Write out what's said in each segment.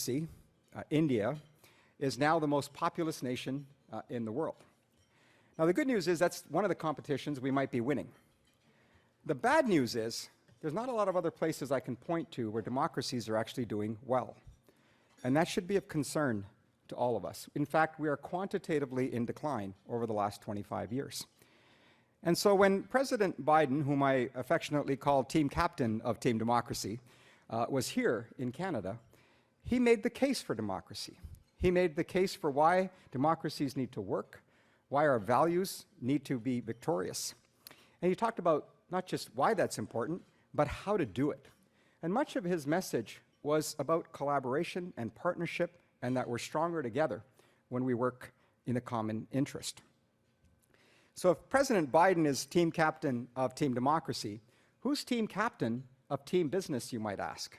democracy, India, is now the most populous nation in the world. Now, the good news is that's one of the competitions we might be winning. The bad news is there's not a lot of other places I can point to where democracies are actually doing well. And that should be of concern to all of us. In fact, we are quantitatively in decline over the last 25 years. And so when President Biden, whom I affectionately call team captain of Team Democracy, was here in Canada, he made the case for democracy. He made the case for why democracies need to work, why our values need to be victorious. And he talked about not just why that's important, but how to do it. And much of his message was about collaboration and partnership, and that we're stronger together when we work in a common interest. So if President Biden is team captain of Team Democracy, who's team captain of Team Business, you might ask?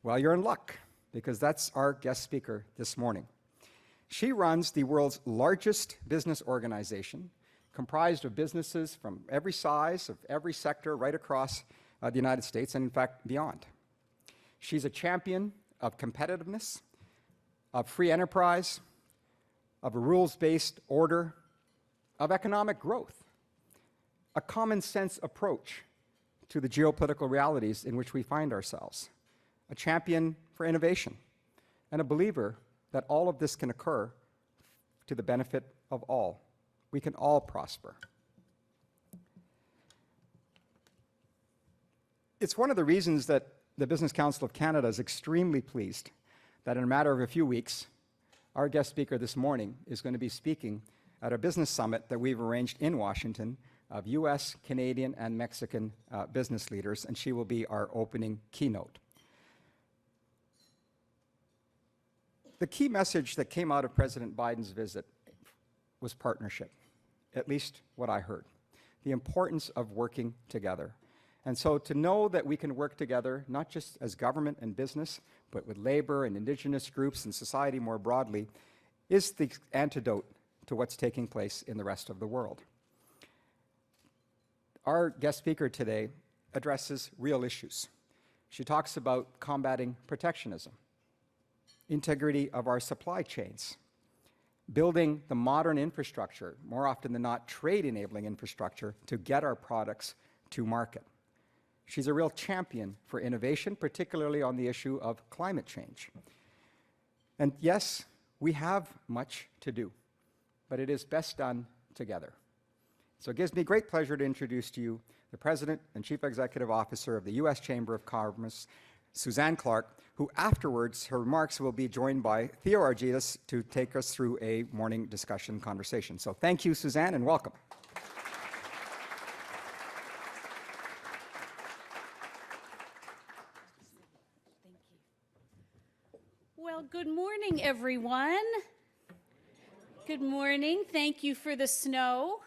Well, you're in luck, because that's our guest speaker this morning. She runs the world's largest business organization, comprised of businesses from every size, of every sector, right across the United States, and in fact, beyond. She's a champion of competitiveness, of free enterprise, of a rules-based order, of economic growth, a common sense approach to the geopolitical realities in which we find ourselves, a champion for innovation, and a believer that all of this can occur to the benefit of all. We can all prosper. It's one of the reasons that the Business Council of Canada is extremely pleased that in a matter of a few weeks, our guest speaker this morning is going to be speaking at a business summit that we've arranged in Washington of U.S., Canadian, and Mexican business leaders, and she will be our opening keynote. The key message that came out of President Biden's visit was partnership, at least what I heard, the importance of working together. And so to know that we can work together, not just as government and business, but with labor and indigenous groups and society more broadly, is the antidote to what's taking place in the rest of the world. Our guest speaker today addresses real issues. She talks about combating protectionism, integrity of our supply chains, building the modern infrastructure, more often than not trade-enabling infrastructure, to get our products to market. She's a real champion for innovation, particularly on the issue of climate change. And yes, we have much to do, but it is best done together. So it gives me great pleasure to introduce to you the President and Chief Executive Officer of the U.S. Chamber of Commerce, Suzanne Clark, who afterwards, her remarks will be joined by Theo Argitis to take us through a morning discussion conversation. So thank you, Suzanne, and welcome. Well, good morning, everyone. Good morning. Thank you for the snow.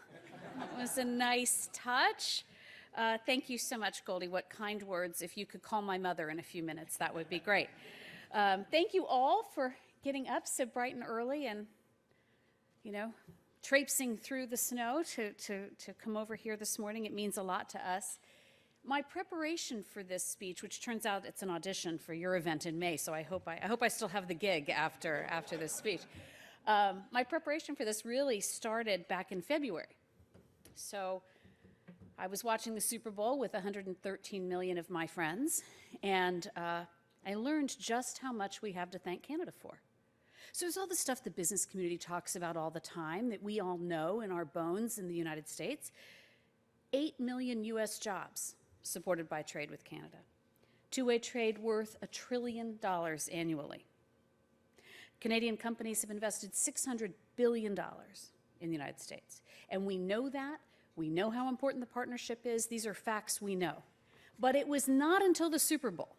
It was a nice touch. Thank you so much, Goldie. What kind words. If you could call my mother in a few minutes, that would be great. Thank you all for getting up so bright and early and, traipsing through the snow to come over here this morning. It means a lot to us. My preparation for this speech, which turns out it's an audition for your event in May, so I hope I still have the gig after this speech. My preparation for this really started back in February. So I was watching the Super Bowl with 113 million of my friends, and I learned just how much we have to thank Canada for. So there's all the stuff the business community talks about all the time that we all know in our bones in the United States. 8 million U.S. jobs supported by trade with Canada. Two-way trade worth $1 trillion annually. Canadian companies have invested $600 billion in the United States. And we know that. We know how important the partnership is. These are facts we know. But it was not until the Super Bowl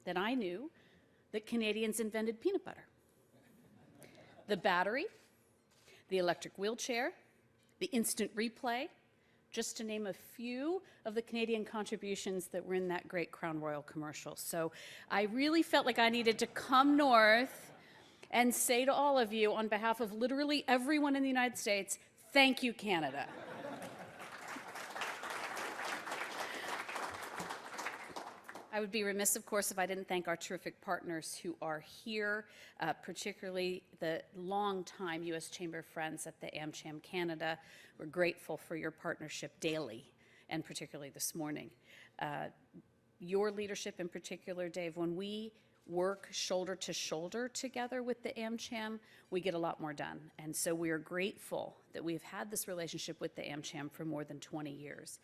that I knew that Canadians invented peanut butter. The battery, the electric wheelchair, the instant replay, just to name a few of the Canadian contributions that were in that great Crown Royal commercial. So I really felt like I needed to come north and say to all of you, on behalf of literally everyone in the United States, thank you, Canada. I would be remiss, of course, if I didn't thank our terrific partners who are here, particularly the longtime U.S. Chamber of Friends at the AmCham Canada. We're grateful for your partnership daily, and particularly this morning. Your leadership in particular, Dave, when we work shoulder to shoulder together with the AmCham, we get a lot more done. And so we are grateful that we've had this relationship with the AmCham for more than 20 years.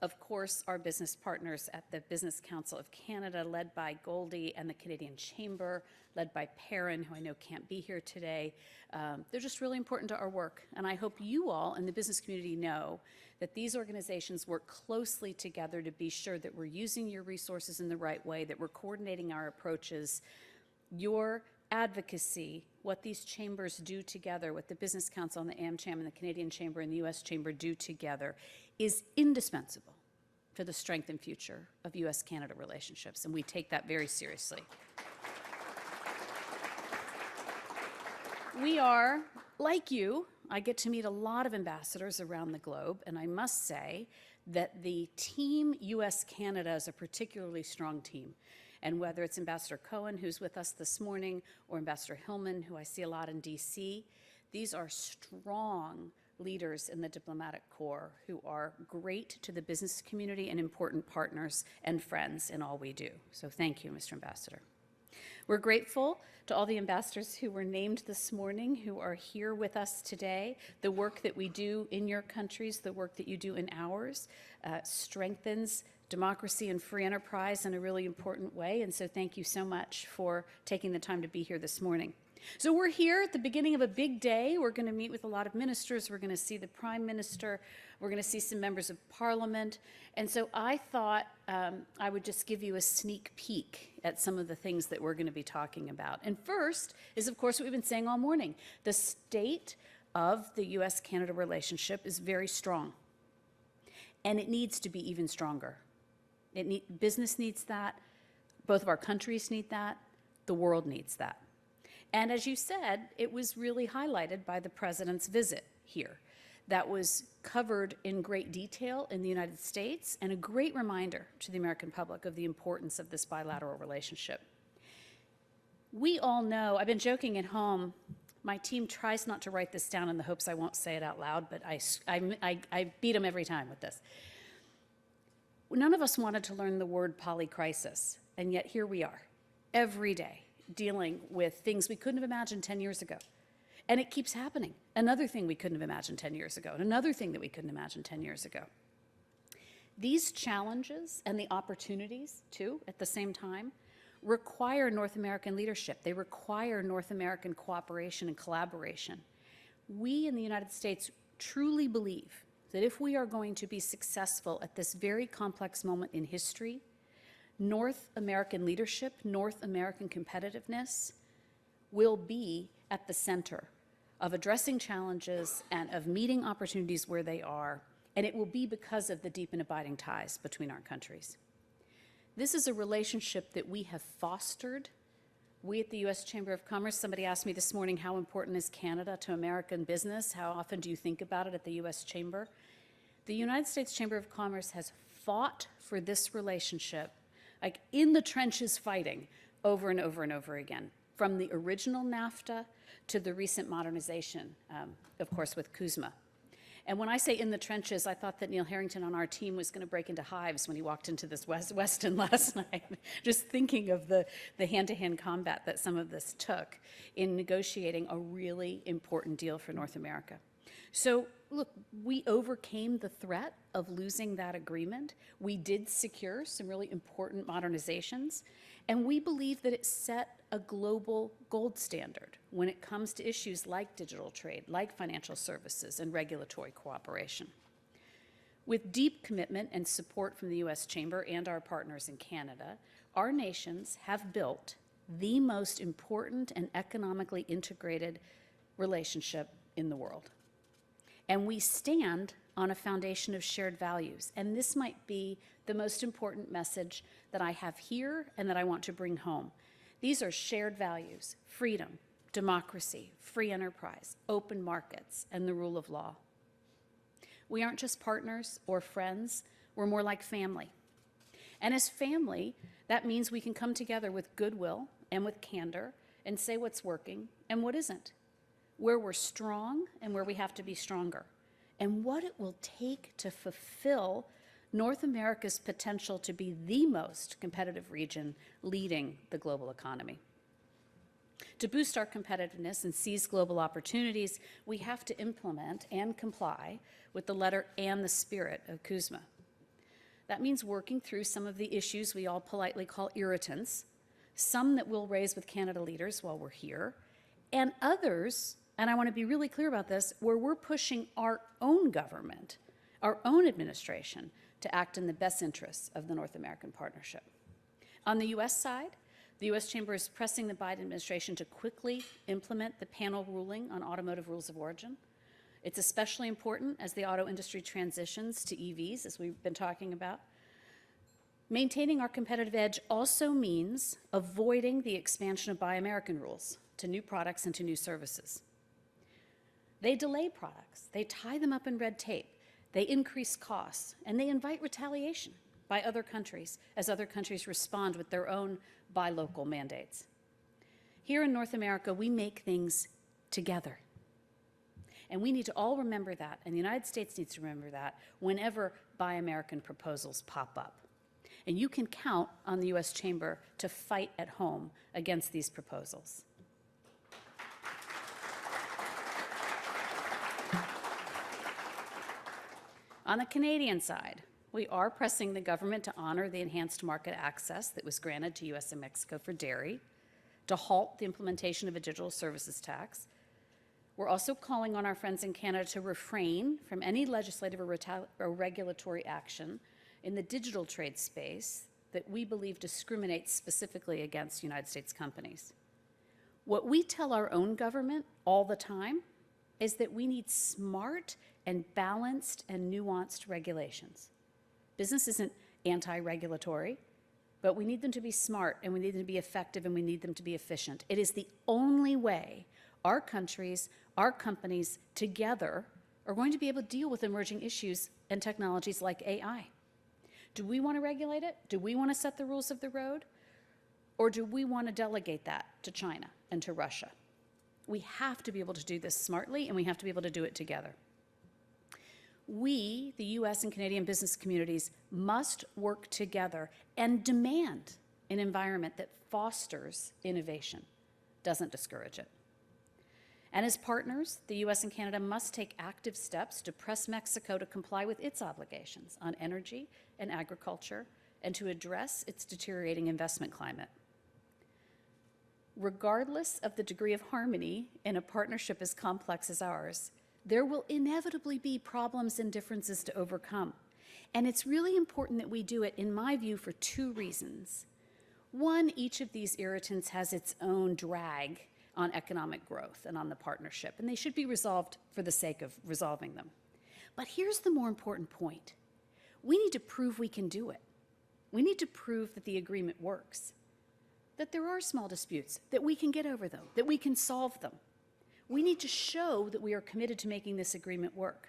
Of course, our business partners at the Business Council of Canada, led by Goldie, and the Canadian Chamber, led by Perrin, who I know can't be here today, they're just really important to our work. And I hope you all in the business community know that these organizations work closely together to be sure that we're using your resources in the right way, that we're coordinating our approaches. Your advocacy, what these chambers do together, what the Business Council and the AmCham and the Canadian Chamber and the U.S. Chamber do together, is indispensable for the strength and future of U.S.-Canada relationships, and we take that very seriously. We are, like you, I get to meet a lot of ambassadors around the globe, and I must say that the team U.S.-Canada is a particularly strong team. And whether it's Ambassador Cohen, who's with us this morning, or Ambassador Hillman, who I see a lot in D.C., these are strong leaders in the diplomatic corps who are great to the business community and important partners and friends in all we do. So thank you, Mr. Ambassador. We're grateful to all the ambassadors who were named this morning, who are here with us today. The work that we do in your countries, the work that you do in ours, strengthens democracy and free enterprise in a really important way. And so thank you so much for taking the time to be here this morning. So we're here at the beginning of a big day. We're going to meet with a lot of ministers. We're going to see the Prime Minister. We're going to see some members of Parliament. And so I thought I would just give you a sneak peek at some of the things that we're going to be talking about. And first is, of course, what we've been saying all morning. The state of the U.S.-Canada relationship is very strong. And it needs to be even stronger. Business needs that. Both of our countries need that. The world needs that. And as you said, it was really highlighted by the President's visit here. That was covered in great detail in the United States, and a great reminder to the American public of the importance of this bilateral relationship. We all know, I've been joking at home, my team tries not to write this down in the hopes I won't say it out loud, but I beat them every time with this. None of us wanted to learn the word polycrisis, and yet here we are, every day, dealing with things we couldn't have imagined 10 years ago. And it keeps happening. Another thing we couldn't have imagined 10 years ago, and another thing that we couldn't imagine 10 years ago. These challenges and the opportunities, too, at the same time, require North American leadership. They require North American cooperation and collaboration. We in the United States truly believe that if we are going to be successful at this very complex moment in history, North American leadership, North American competitiveness will be at the center of addressing challenges and of meeting opportunities where they are, and it will be because of the deep and abiding ties between our countries. This is a relationship that we have fostered. We at the U.S. Chamber of Commerce, somebody asked me this morning, how important is Canada to American business? How often do you think about it at the U.S. Chamber? The United States Chamber of Commerce has fought for this relationship, like in the trenches fighting, over and over and over again, from the original NAFTA to the recent modernization, of course, with CUSMA. And when I say in the trenches, I thought that Neil Harrington on our team was going to break into hives when he walked into this Westin last night, just thinking of the hand-to-hand combat that some of this took in negotiating a really important deal for North America. So, look, we overcame the threat of losing that agreement. We did secure some really important modernizations, and we believe that it set a global gold standard when it comes to issues like digital trade, like financial services, and regulatory cooperation. With deep commitment and support from the U.S. Chamber and our partners in Canada, our nations have built the most important and economically integrated relationship in the world. And we stand on a foundation of shared values. And this might be the most important message that I have here and that I want to bring home. These are shared values: freedom, democracy, free enterprise, open markets, and the rule of law. We aren't just partners or friends, we're more like family. And as family, That means we can come together with goodwill and with candor and say what's working and what isn't, where we're strong and where we have to be stronger, and what it will take to fulfill North America's potential to be the most competitive region leading the global economy. To boost our competitiveness and seize global opportunities, we have to implement and comply with the letter and the spirit of CUSMA. That means working through some of the issues we all politely call irritants, some that we'll raise with Canada leaders while we're here, and others, and I want to be really clear about this, where we're pushing our own government, our own administration, to act in the best interests of the North American partnership. On the U.S. side, the U.S. Chamber is pressing the Biden administration to quickly implement the panel ruling on automotive rules of origin. It's especially important as the auto industry transitions to EVs, as we've been talking about. Maintaining our competitive edge also means avoiding the expansion of Buy American rules to new products and to new services. They delay products, they tie them up in red tape, they increase costs, and they invite retaliation by other countries as other countries respond with their own buy local mandates. Here in North America, we make things together. And we need to all remember that, and the United States needs to remember that whenever Buy American proposals pop up. And you can count on the U.S. Chamber to fight at home against these proposals. On the Canadian side, we are pressing the government to honor the enhanced market access that was granted to U.S. and Mexico for dairy, to halt the implementation of a digital services tax. We're also calling on our friends in Canada to refrain from any legislative or regulatory action in the digital trade space that we believe discriminates specifically against United States companies. What we tell our own government all the time is that we need smart and balanced and nuanced regulations. Business isn't anti-regulatory, but we need them to be smart, and we need them to be effective, and we need them to be efficient. It is the only way our countries, our companies together are going to be able to deal with emerging issues and technologies like AI. Do we want to regulate it? Do we want to set the rules of the road? Or do we want to delegate that to China and to Russia? We have to be able to do this smartly, and we have to be able to do it together. We, the U.S. and Canadian business communities, must work together and demand an environment that fosters innovation, doesn't discourage it. And as partners, the U.S. and Canada must take active steps to press Mexico to comply with its obligations on energy and agriculture and to address its deteriorating investment climate. Regardless of the degree of harmony in a partnership as complex as ours, there will inevitably be problems and differences to overcome. And it's really important that we do it, in my view, for two reasons. One, each of these irritants has its own drag on economic growth and on the partnership, and they should be resolved for the sake of resolving them. But here's the more important point. We need to prove we can do it. We need to prove that the agreement works, that there are small disputes, that we can get over them, that we can solve them. We need to show that we are committed to making this agreement work,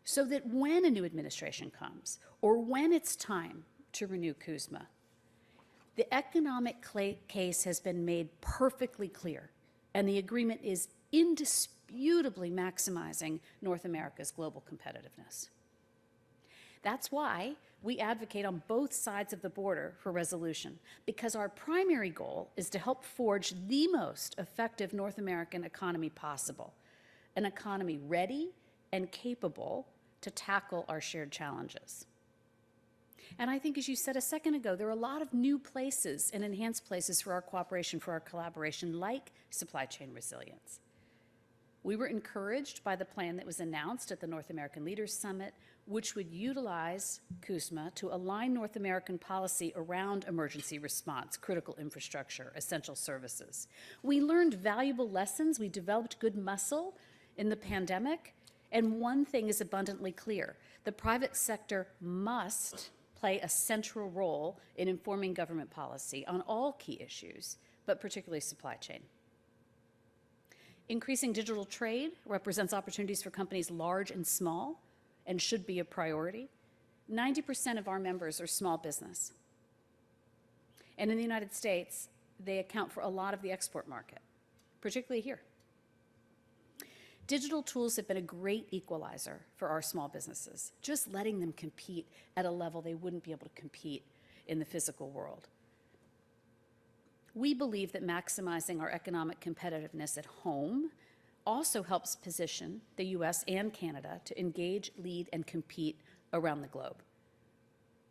so that when a new administration comes, or when it's time to renew CUSMA, the economic case has been made perfectly clear, and the agreement is indisputably maximizing North America's global competitiveness. That's why we advocate on both sides of the border for resolution, because our primary goal is to help forge the most effective North American economy possible, an economy ready and capable to tackle our shared challenges. And I think, as you said a second ago, there are a lot of new places and enhanced places for our cooperation, for our collaboration, like supply chain resilience. We were encouraged by the plan that was announced at the North American Leaders Summit, which would utilize CUSMA to align North American policy around emergency response, critical infrastructure, essential services. We learned valuable lessons. We developed good muscle in the pandemic. And one thing is abundantly clear. The private sector must play a central role in informing government policy on all key issues, but particularly supply chain. Increasing digital trade represents opportunities for companies large and small and should be a priority. 90% of our members are small business. And in the United States, they account for a lot of the export market, particularly here. Digital tools have been a great equalizer for our small businesses, just letting them compete at a level they wouldn't be able to compete in the physical world. We believe that maximizing our economic competitiveness at home also helps position the U.S. and Canada to engage, lead, and compete around the globe.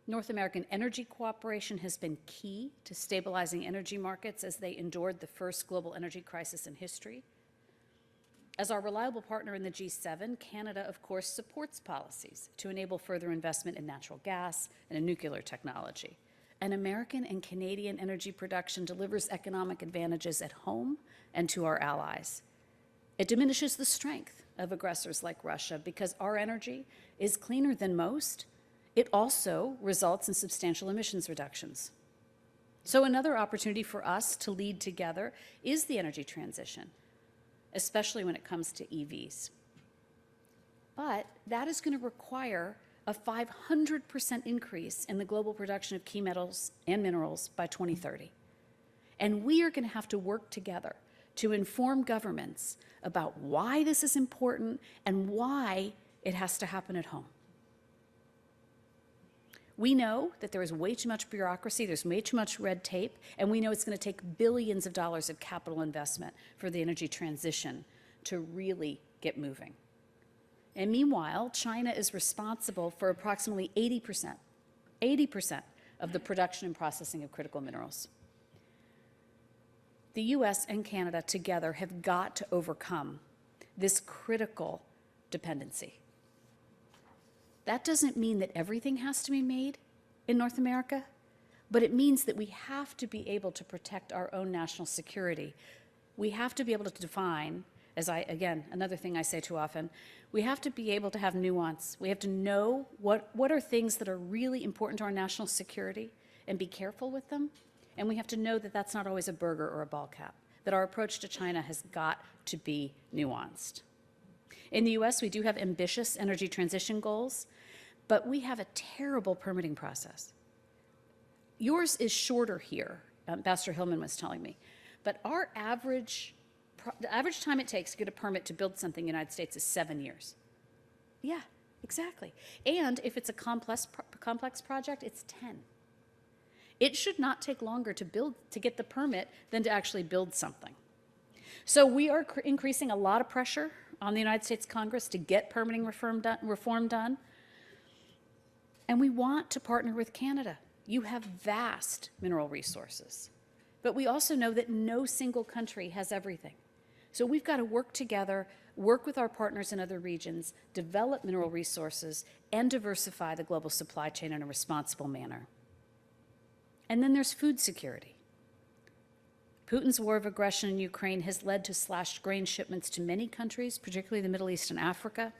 North American energy cooperation has been key to stabilizing energy markets as they endured the first global energy crisis in history. As our reliable partner in the G7, Canada, of course, supports policies to enable further investment in natural gas and in nuclear technology. And American and Canadian energy production delivers economic advantages at home and to our allies. It diminishes the strength of aggressors like Russia because our energy is cleaner than most. It also results in substantial emissions reductions. So another opportunity for us to lead together is the energy transition, especially when it comes to EVs. But that is going to require a 500% increase in the global production of key metals and minerals by 2030. And we are going to have to work together to inform governments about why this is important and why it has to happen at home. We know that there is way too much bureaucracy, there's way too much red tape, and we know it's going to take billions of dollars of capital investment for the energy transition to really get moving. And meanwhile, China is responsible for approximately 80% of the production and processing of critical minerals. The U.S. and Canada together have got to overcome this critical dependency. That doesn't mean that everything has to be made in North America, but it means that we have to be able to protect our own national security. We have to be able to define, again, another thing I say too often, we have to be able to have nuance. We have to know what are things that are really important to our national security and be careful with them. And we have to know that that's not always a burger or a ball cap, that our approach to China has got to be nuanced. In the U.S., we do have ambitious energy transition goals, but we have a terrible permitting process. Yours is shorter here, Ambassador Hillman was telling me, but our the average time it takes to get a permit to build something in the United States is 7 years. Yeah, exactly. And if it's a complex project, it's 10. It should not take longer to get the permit than to actually build something. So we are increasing a lot of pressure on the United States Congress to get permitting reform done. And we want to partner with Canada. You have vast mineral resources. But we also know that no single country has everything. So we've got to work together, work with our partners in other regions, develop mineral resources, and diversify the global supply chain in a responsible manner. And then there's food security. Putin's war of aggression in Ukraine has led to slashed grain shipments to many countries, particularly the Middle East and Africa.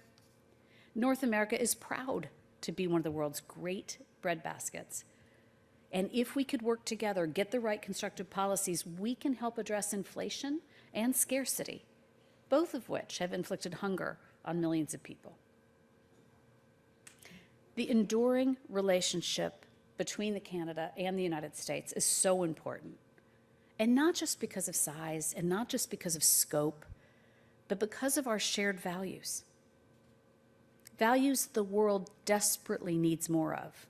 North America is proud to be one of the world's great breadbaskets. And if we could work together, get the right constructive policies, we can help address inflation and scarcity, both of which have inflicted hunger on millions of people. The enduring relationship between Canada and the United States is so important. And not just because of size and not just because of scope, but because of our shared values. Values the world desperately needs more of.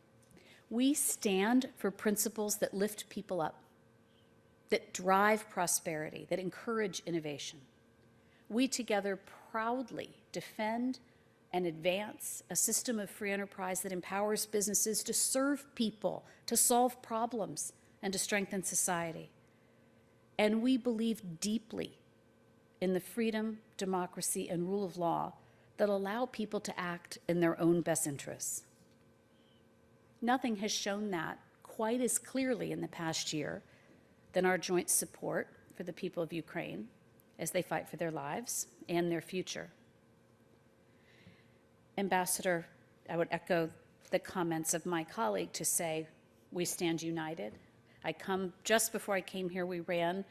We stand for principles that lift people up, that drive prosperity, that encourage innovation. We together proudly defend and advance a system of free enterprise that empowers businesses to serve people, to solve problems, and to strengthen society. And we believe deeply in the freedom, democracy, and rule of law that allow people to act in their own best interests. Nothing has shown that quite as clearly in the past year than our joint support for the people of Ukraine as they fight for their lives and their future. Ambassador, I would echo the comments of my colleague to say we stand united. Just before I came here, we ran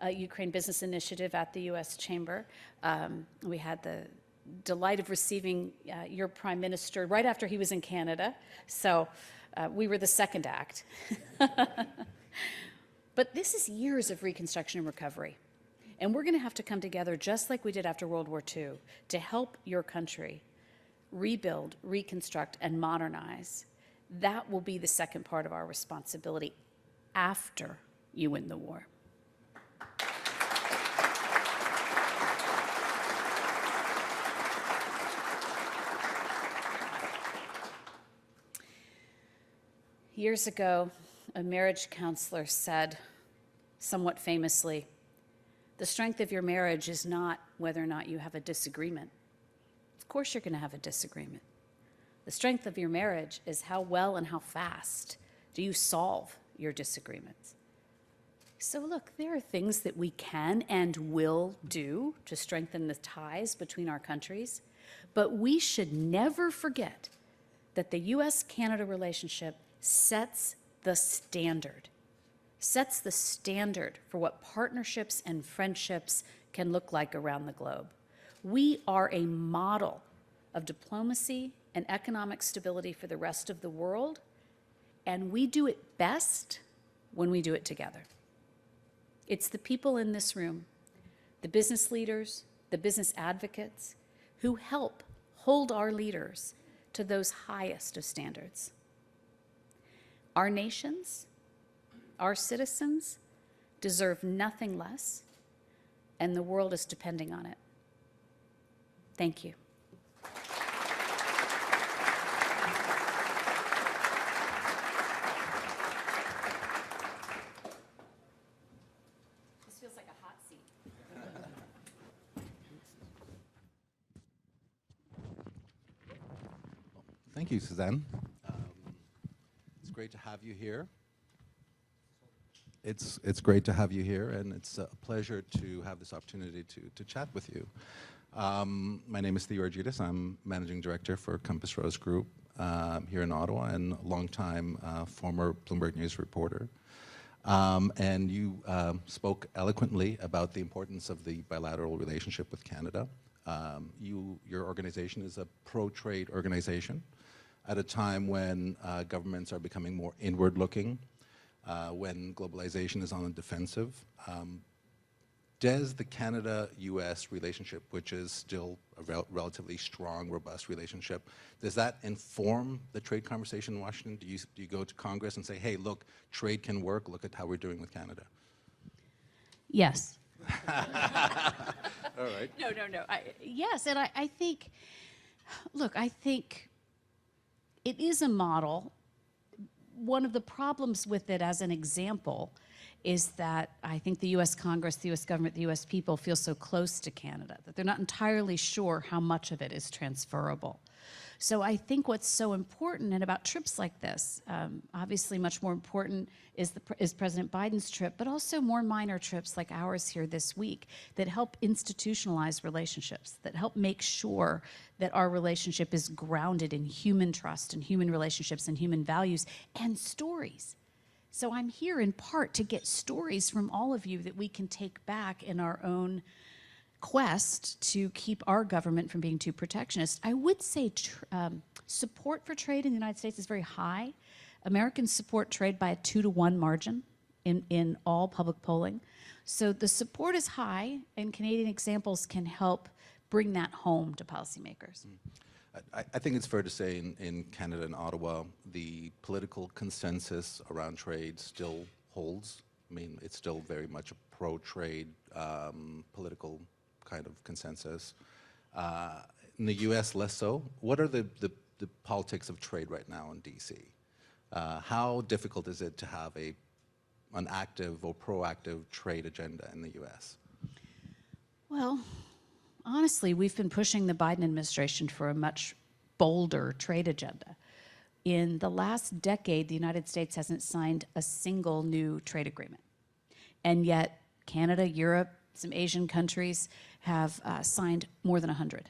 a Ukraine Business Initiative at the U.S. Chamber. We had the delight of receiving your Prime Minister right after he was in Canada. So we were the second act. But this is years of reconstruction and recovery. And we're going to have to come together just like we did after World War II to help your country rebuild, reconstruct, and modernize. That will be the second part of our responsibility after you win the war. Years ago, a marriage counselor said, somewhat famously, the strength of your marriage is not whether or not you have a disagreement. Of course you're going to have a disagreement. The strength of your marriage is how well and how fast do you solve your disagreements. So look, there are things that we can and will do to strengthen the ties between our countries, but we should never forget that the U.S.-Canada relationship sets the standard for what partnerships and friendships can look like around the globe. We are a model of diplomacy and economic stability for the rest of the world, and we do it best when we do it together. It's the people in this room, the business leaders, the business advocates, who help hold our leaders to those highest of standards. Our nations, our citizens, deserve nothing less, and the world is depending on it. Thank you. This feels like a hot seat. Thank you, Suzanne. It's great to have you here. It's great to have you here, and it's a pleasure to have this opportunity to chat with you. My name is Theo Argitis. I'm Managing Director for Compass Rose Group here in Ottawa, and a longtime former Bloomberg News reporter. And you spoke eloquently about the importance of the bilateral relationship with Canada. Your organization is a pro-trade organization at a time when governments are becoming more inward-looking, when globalization is on the defensive. Does the Canada-U.S. relationship, which is still a relatively strong, robust relationship, does that inform the trade conversation in Washington? Do you go to Congress and say, hey, look, trade can work, look at how we're doing with Canada? Yes. All right. No. Yes, and I think, look, I think it is a model. One of the problems with it, as an example, is that I think the U.S. Congress, the U.S. government, the U.S. people feel so close to Canada that they're not entirely sure how much of it is transferable. So I think what's so important, and about trips like this, obviously much more important is President Biden's trip, but also more minor trips like ours here this week that help institutionalize relationships, that help make sure that our relationship is grounded in human trust and human relationships and human values and stories. So I'm here in part to get stories from all of you that we can take back in our own quest to keep our government from being too protectionist. I would say support for trade in the United States is very high. Americans support trade by a 2-to-1 margin in all public polling. So the support is high, and Canadian examples can help bring that home to policymakers. I think it's fair to say in Canada and Ottawa, the political consensus around trade still holds. I mean, it's still very much a pro-trade political kind of consensus. In the U.S., less so. What are the politics of trade right now in D.C.? How difficult is it to have an active or proactive trade agenda in the U.S.? Well, honestly, we've been pushing the Biden administration for a much bolder trade agenda. In the last decade, the United States hasn't signed a single new trade agreement. And yet, Canada, Europe, some Asian countries have signed more than 100.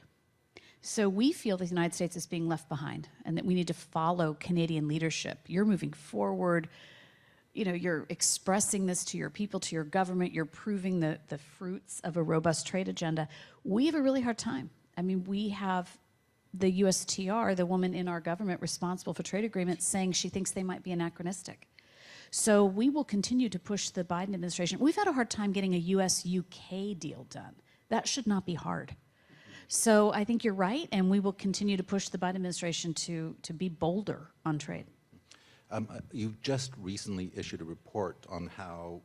So we feel that the United States is being left behind and that we need to follow Canadian leadership. You're moving forward. You know, you're expressing this to your people, to your government. You're proving the fruits of a robust trade agenda. We have a really hard time. I mean, we have the USTR, the woman in our government responsible for trade agreements, saying she thinks they might be anachronistic. So we will continue to push the Biden administration. We've had a hard time getting a U.S.-UK deal done. That should not be hard. So I think you're right, and we will continue to push the Biden administration to be bolder on trade. You just recently issued a report on how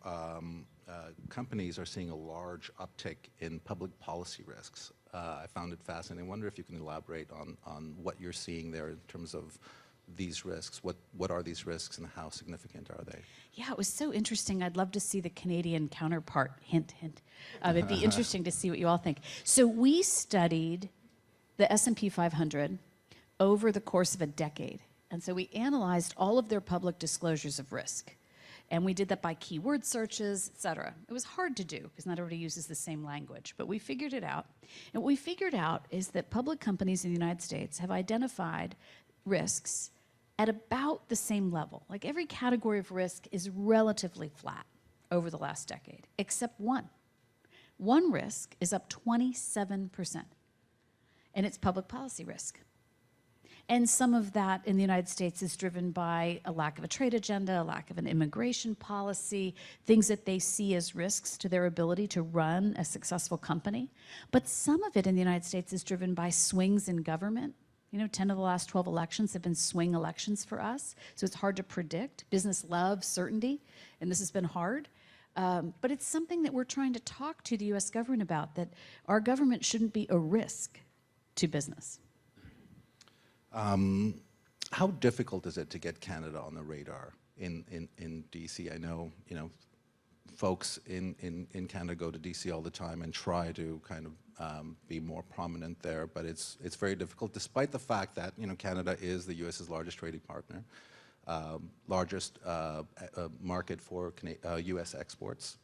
companies are seeing a large uptick in public policy risks. I found it fascinating. I wonder if you can elaborate on what you're seeing there in terms of these risks. What are these risks and how significant are they? Yeah, it was so interesting. I'd love to see the Canadian counterpart. Hint, hint. It'd be interesting to see what you all think. So we studied the S&P 500 over the course of a decade. And so we analyzed all of their public disclosures of risk. And we did that by keyword searches, et cetera. It was hard to do because not everybody uses the same language, but we figured it out. And what we figured out is that public companies in the United States have identified risks at about the same level. Like every category of risk is relatively flat over the last decade, except one. One risk is up 27%, and it's public policy risk. And some of that in the United States is driven by a lack of a trade agenda, a lack of an immigration policy, things that they see as risks to their ability to run a successful company. But some of it in the United States is driven by swings in government. You know, 10 of the last 12 elections have been swing elections for us, so it's hard to predict. Business loves certainty, and this has been hard. But it's something that we're trying to talk to the U.S. government about, that our government shouldn't be a risk to business. How difficult is it to get Canada on the radar in D.C.? I know, you know, folks in Canada go to D.C. all the time and try to kind of be more prominent there, but it's very difficult, despite the fact that, you know, Canada is the U.S.'s largest trading partner, largest market for U.S. exports.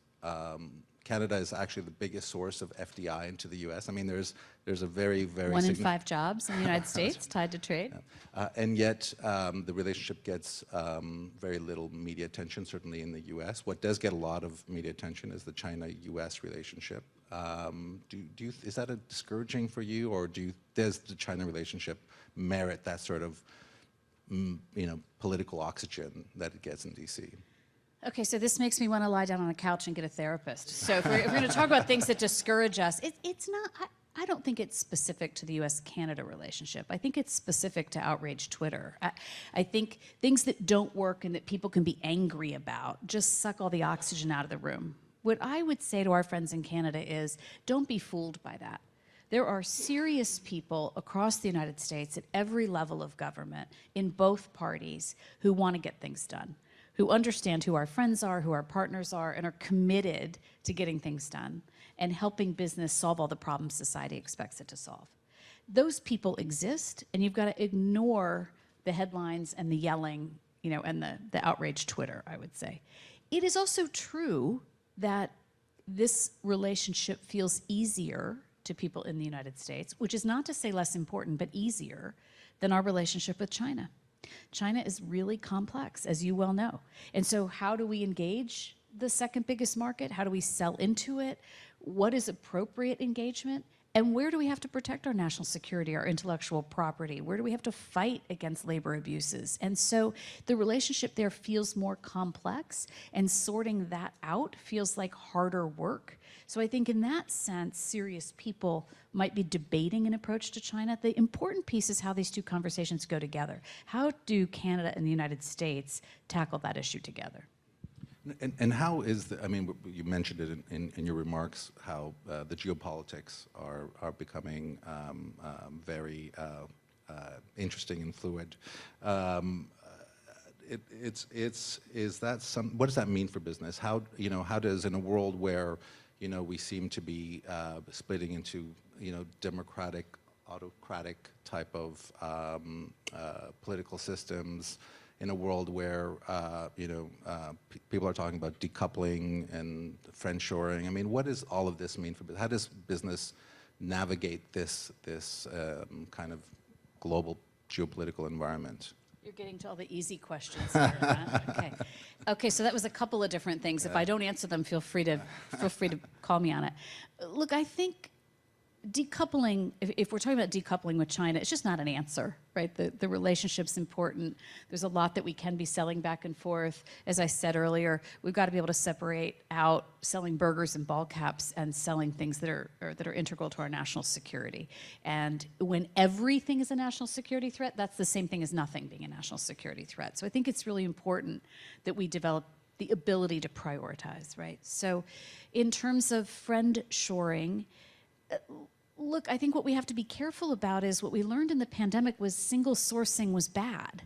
Canada is actually the biggest source of FDI into the U.S. I mean, there's a very, very... 1 in 5 jobs in the United States tied to trade. Yeah. And yet, the relationship gets very little media attention, certainly in the U.S. What does get a lot of media attention is the China-U.S. relationship. Is that a discouraging for you, or does the China relationship merit that sort of, you know, political oxygen that it gets in D.C.? Okay, so this makes me want to lie down on a couch and get a therapist. So if we're going to talk about things that discourage us, it's not, I don't think it's specific to the U.S.-Canada relationship. I think it's specific to outrage Twitter. I think things that don't work and that people can be angry about just suck all the oxygen out of the room. What I would say to our friends in Canada is, don't be fooled by that. There are serious people across the United States at every level of government, in both parties, who want to get things done, who understand who our friends are, who our partners are, and are committed to getting things done and helping business solve all the problems society expects it to solve. Those people exist, and you've got to ignore the headlines and the yelling, you know, and the outrage Twitter, I would say. It is also true that this relationship feels easier to people in the United States, which is not to say less important, but easier than our relationship with China. China is really complex, as you well know. And so how do we engage the second biggest market? How do we sell into it? What is appropriate engagement? And where do we have to protect our national security, our intellectual property? Where do we have to fight against labor abuses? And so the relationship there feels more complex, and sorting that out feels like harder work. So I think in that sense, serious people might be debating an approach to China. The important piece is how these two conversations go together. How do Canada and the United States tackle that issue together? And how is I mean, you mentioned it in your remarks, how the geopolitics are becoming very interesting and fluid. What does that mean for business? How does, in a world where, you know, we seem to be splitting into, you know, democratic, autocratic type of political systems, in a world where, people are talking about decoupling and friendshoring. I mean, what does all of this mean for business? How does business navigate this kind of global geopolitical environment? You're getting to all the easy questions here, huh? Okay, so that was a couple of different things. If I don't answer them, feel free to call me on it. Look, I think decoupling, if we're talking about decoupling with China, it's just not an answer, right? The relationship's important. There's a lot that we can be selling back and forth. As I said earlier, we've got to be able to separate out selling burgers and ball caps and selling things that are integral to our national security. And when everything is a national security threat, that's the same thing as nothing being a national security threat. So I think it's really important that we develop the ability to prioritize, right? So in terms of friend shoring, look, I think what we have to be careful about is what we learned in the pandemic was single sourcing was bad.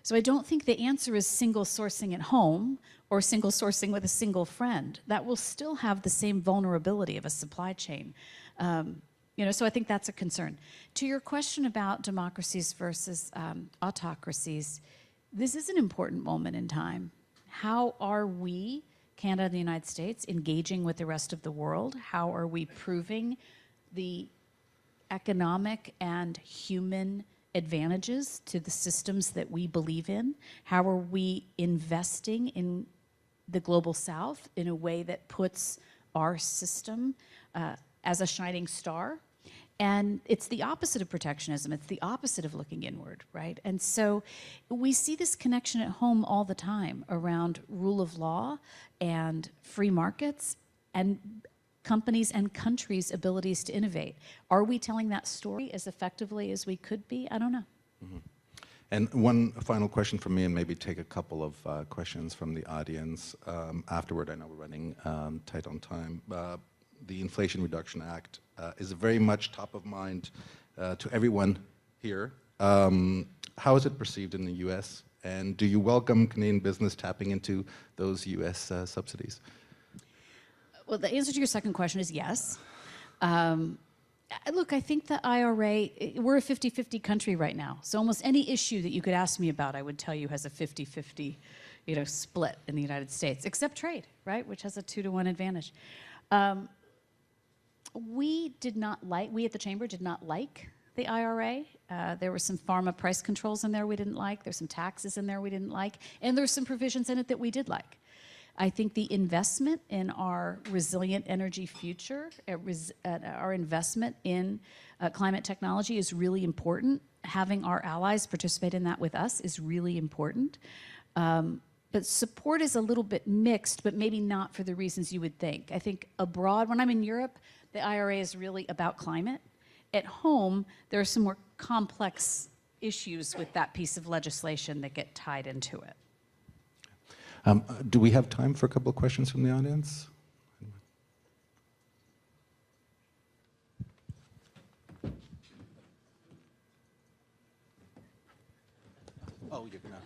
So I don't think the answer is single sourcing at home or single sourcing with a single friend. That will still have the same vulnerability of a supply chain. So I think that's a concern. To your question about democracies versus autocracies, this is an important moment in time. How are we, Canada and the United States, engaging with the rest of the world? How are we proving the economic and human advantages to the systems that we believe in? How are we investing in the global south in a way that puts our system as a shining star? And it's the opposite of protectionism. It's the opposite of looking inward, right? And so we see this connection at home all the time around rule of law and free markets and companies' and countries' abilities to innovate. Are we telling that story as effectively as we could be? I don't know. Mm-hmm. And one final question from me, and maybe take a couple of questions from the audience afterward. I know we're running tight on time. The Inflation Reduction Act is very much top of mind to everyone here. How is it perceived in the U.S.? And do you welcome Canadian business tapping into those U.S. subsidies? Well, the answer to your second question is yes. Look, I think the IRA, we're a 50-50 country right now. So almost any issue that you could ask me about, I would tell you has a 50-50 split in the United States, except trade, right, which has a 2-to-1 advantage. We at the Chamber did not like the IRA. There were some pharma price controls in there we didn't like. There's some taxes in there we didn't like. And there's some provisions in it that we did like. I think the investment in our resilient energy future, our investment in climate technology is really important. Having our allies participate in that with us is really important. But support is a little bit mixed, but maybe not for the reasons you would think. I think abroad, when I'm in Europe, the IRA is really about climate. At home, there are some more complex issues with that piece of legislation that get tied into it. Do we have time for a couple of questions from the audience? Oh, you're gonna.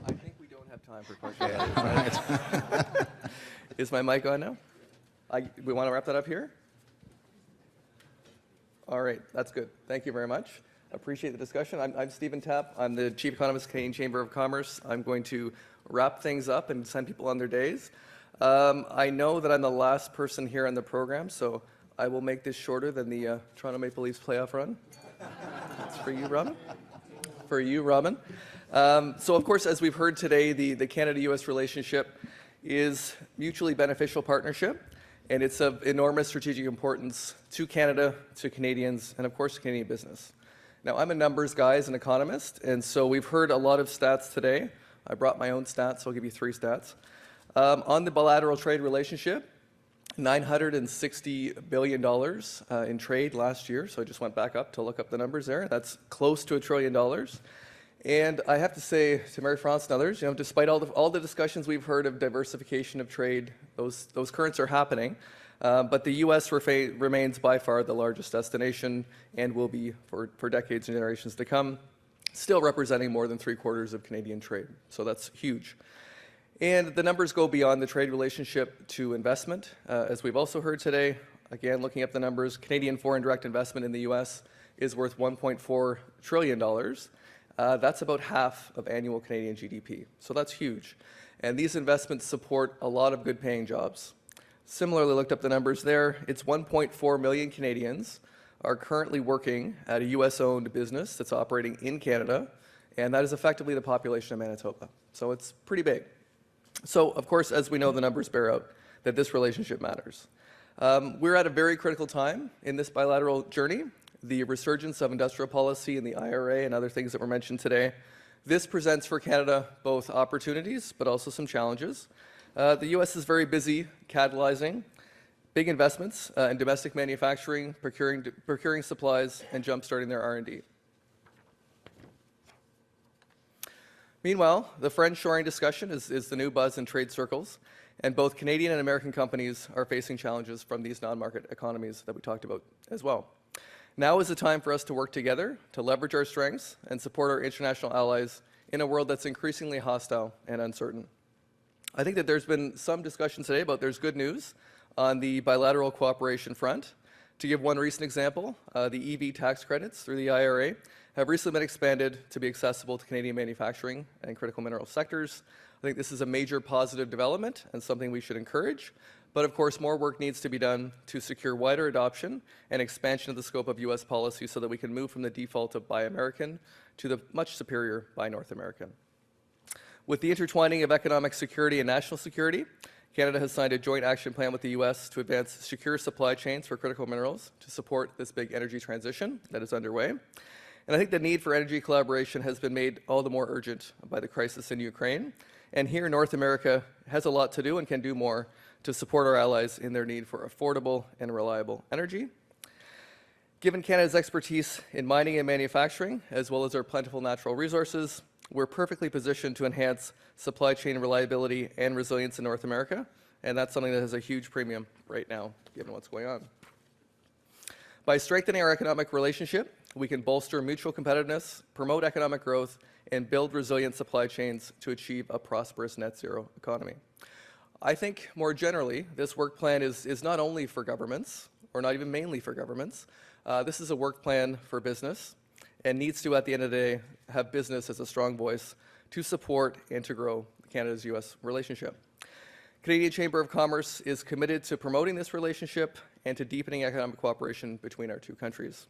I think we don't have time for questions. Is my mic on now? We want to wrap that up here? All right, that's good. Thank you very much. Appreciate the discussion. I'm Stephen Tapp. I'm the Chief Economist, Canadian Chamber of Commerce. I'm going to wrap things up and send people on their days. I know that I'm the last person here on the program, so I will make this shorter than the Toronto Maple Leafs playoff run. That's for you, Robin. For you, Robin. So, of course, as we've heard today, the Canada-U.S. relationship is mutually beneficial partnership, and it's of enormous strategic importance to Canada, to Canadians, and, of course, to Canadian business. Now, I'm a numbers guy as an economist, and so we've heard a lot of stats today. I brought my own stats, so I'll give you 3 stats. On the bilateral trade relationship, $960 billion in trade last year, so I just went back up to look up the numbers there. That's close to $1 trillion. And I have to say to Marie-France and others, despite all the discussions we've heard of diversification of trade, those currents are happening. But the U.S. remains by far the largest destination and will be for decades and generations to come, still representing more than 3/4 of Canadian trade. So that's huge. And the numbers go beyond the trade relationship to investment. As we've also heard today, again, looking up the numbers, Canadian foreign direct investment in the U.S. is worth $1.4 trillion. That's about half of annual Canadian GDP. So that's huge. And these investments support a lot of good paying jobs. Similarly, looked up the numbers there. It's 1.4 million Canadians are currently working at a U.S.-owned business that's operating in Canada, and that is effectively the population of Manitoba. So it's pretty big. So, of course, as we know, the numbers bear out that this relationship matters. We're at a very critical time in this bilateral journey. The resurgence of industrial policy and the IRA and other things that were mentioned today. This presents for Canada both opportunities but also some challenges. The U.S. is very busy catalyzing big investments in domestic manufacturing, procuring supplies, and jumpstarting their R&D. Meanwhile, the friendshoring discussion is the new buzz in trade circles, and both Canadian and American companies are facing challenges from these non-market economies that we talked about as well. Now is the time for us to work together to leverage our strengths and support our international allies in a world that's increasingly hostile and uncertain. I think that there's been some discussion today about there's good news on the bilateral cooperation front. To give one recent example, the EV tax credits through the IRA have recently been expanded to be accessible to Canadian manufacturing and critical mineral sectors. I think this is a major positive development and something we should encourage. But of course, more work needs to be done to secure wider adoption and expansion of the scope of U.S. policy so that we can move from the default of Buy American to the much superior Buy North American. With the intertwining of economic security and national security, Canada has signed a joint action plan with the U.S. to advance secure supply chains for critical minerals to support this big energy transition that is underway. And I think the need for energy collaboration has been made all the more urgent by the crisis in Ukraine. And here, North America has a lot to do and can do more to support our allies in their need for affordable and reliable energy. Given Canada's expertise in mining and manufacturing, as well as our plentiful natural resources, we're perfectly positioned to enhance supply chain reliability and resilience in North America, and that's something that has a huge premium right now, given what's going on. By strengthening our economic relationship, we can bolster mutual competitiveness, promote economic growth, and build resilient supply chains to achieve a prosperous net zero economy. I think more generally, this work plan is not only for governments, or not even mainly for governments. This is a work plan for business and needs to, at the end of the day, have business as a strong voice to support and to grow Canada's U.S. relationship. Canadian Chamber of Commerce is committed to promoting this relationship and to deepening economic cooperation between our two countries.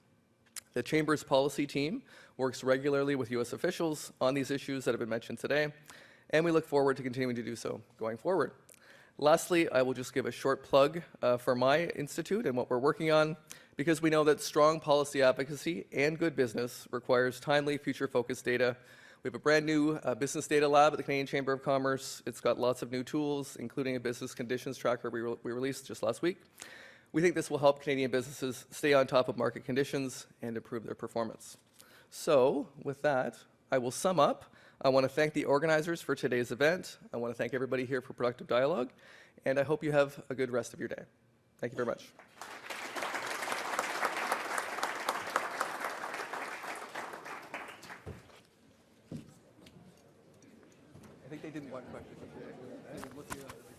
The Chamber's policy team works regularly with U.S. officials on these issues that have been mentioned today, and we look forward to continuing to do so going forward. Lastly, I will just give a short plug for my institute and what we're working on, because we know that strong policy advocacy and good business requires timely, future-focused data. We have a brand new business data lab at the Canadian Chamber of Commerce. It's got lots of new tools, including a business conditions tracker we released just last week. We think this will help Canadian businesses stay on top of market conditions and improve their performance. So, with that, I will sum up. I want to thank the organizers for today's event. I want to thank everybody here for productive dialogue, and I hope you have a good rest of your day. Thank you very much.